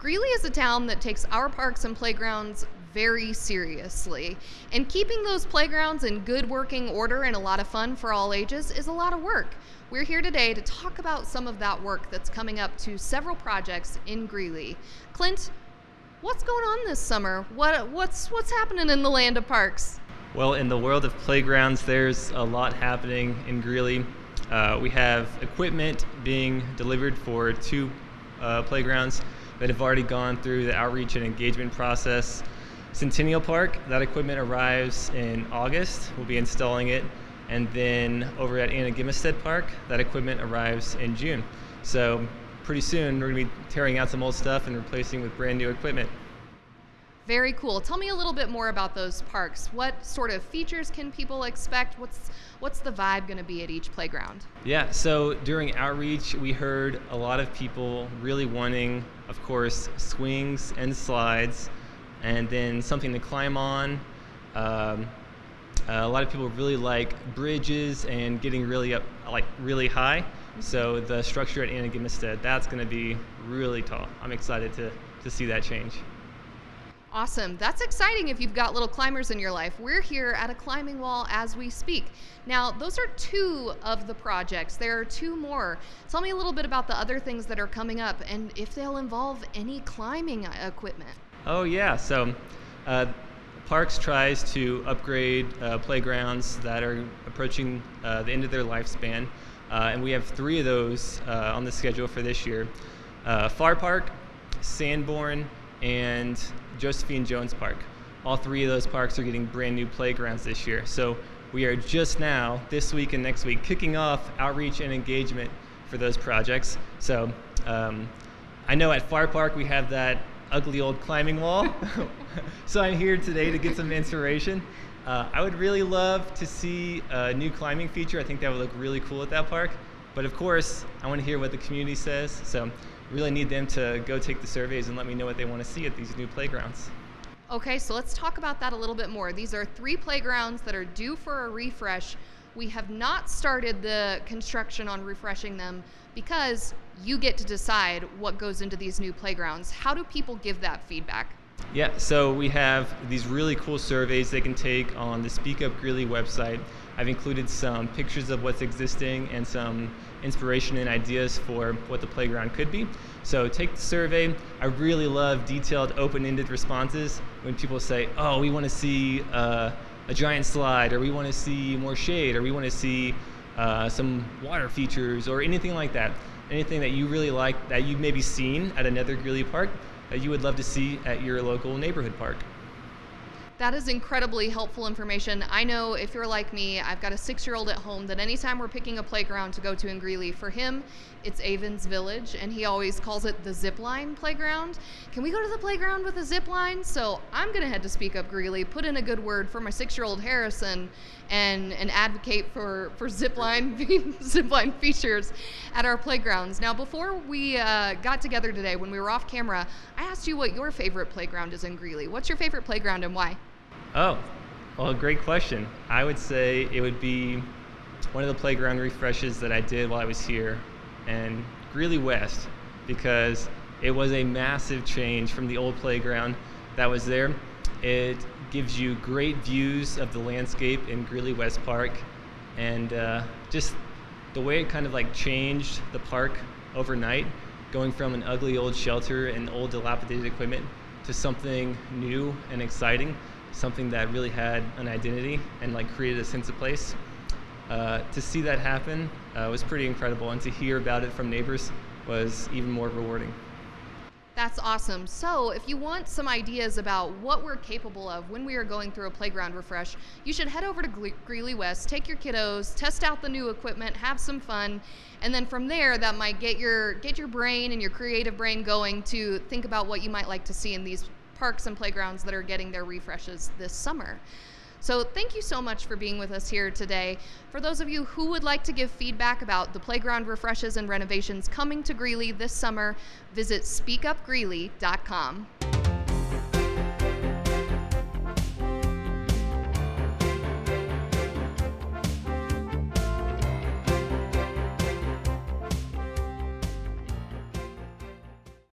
Greeley is a town that takes our parks and playgrounds very seriously. And keeping those playgrounds in good working order and a lot of fun for all ages is a lot of work. We're here today to talk about some of that work that's coming up to several projects in Greeley. Clint, what's going on this summer? What's happening in the land of parks? Well, in the world of playgrounds, there's a lot happening in Greeley. We have equipment being delivered for two playgrounds that have already gone through the outreach and engagement process. Centennial Park, that equipment arrives in August. We'll be installing it. And then over at Gimmestad Park, that equipment arrives in June. So pretty soon, we're going to be tearing out some old stuff and replacing with brand new equipment. Very cool. Tell me a little bit more about those parks. What sort of features can people expect? What's the vibe going to be at each playground? Yeah, so during outreach, we heard a lot of people really wanting, of course, swings and slides, and then something to climb on. A lot of people really like bridges and getting really up, like really high. So the structure at Gimmestad, that's going to be really tall. I'm excited to see that change. Awesome. That's exciting if you've got little climbers in your life. We're here at a climbing wall as we speak. Now, those are two of the projects. There are two more. Tell me a little bit about the other things that are coming up and if they'll involve any climbing equipment. Oh, yeah. So Parks tries to upgrade playgrounds that are approaching the end of their lifespan. And we have three of those on the schedule for this year. Farr Park, Sanborn, and Josephine Park. All three of those parks are getting brand new playgrounds this year. So we are just now, this week and next week, kicking off outreach and engagement for those projects. So I know at Farr Park we have that ugly old climbing wall. So I'm here today to get some inspiration. I would really love to see a new climbing feature. I think that would look really cool at that park. But of course, I want to hear what the community says. So really need them to go take the surveys and let me know what they want to see at these new playgrounds. Okay, so let's talk about that a little bit more. These are three playgrounds that are due for a refresh. We have not started the construction on refreshing them because you get to decide what goes into these new playgrounds. How do people give that feedback? Yeah, so we have these really cool surveys they can take on the Speak Up Greeley website. I've included some pictures of what's existing and some inspiration and ideas for what the playground could be. So take the survey. I really love detailed, open-ended responses when people say, oh, we want to see a giant slide, or we want to see more shade, or we want to see some water features, or anything like that. Anything that you really like that you've maybe seen at another Greeley park that you would love to see at your local neighborhood park. That is incredibly helpful information. I know if you're like me, I've got a 6-year-old at home that anytime we're picking a playground to go to in Greeley, for him, it's Avon's Village, and he always calls it the zip line playground. Can we go to the playground with a zip line? So I'm gonna head to Speak Up Greeley, put in a good word for my 6-year-old Harrison, and advocate for zip line features at our playgrounds. Now, before we got together today, when we were off camera, I asked you what your favorite playground is in Greeley. What's your favorite playground and why? Oh, well, great question. I would say it would be one of the playground refreshes that I did while I was here, and Greeley West, because it was a massive change from the old playground that was there. It gives you great views of the landscape in Greeley West Park, and just the way it kind of like changed the park overnight, going from an ugly old shelter and old dilapidated equipment to something new and exciting, something that really had an identity and like created a sense of place. To see that happen was pretty incredible, and to hear about it from neighbors was even more rewarding. That's awesome. So if you want some ideas about what we're capable of when we are going through a playground refresh, you should head over to Greeley West, take your kiddos, test out the new equipment, have some fun, and then from there that might get your brain and your creative brain going to think about what you might like to see in these parks and playgrounds that are getting their refreshes this summer. So thank you so much for being with us here today. For those of you who would like to give feedback about the playground refreshes and renovations coming to Greeley this summer, visit speakupgreeley.com.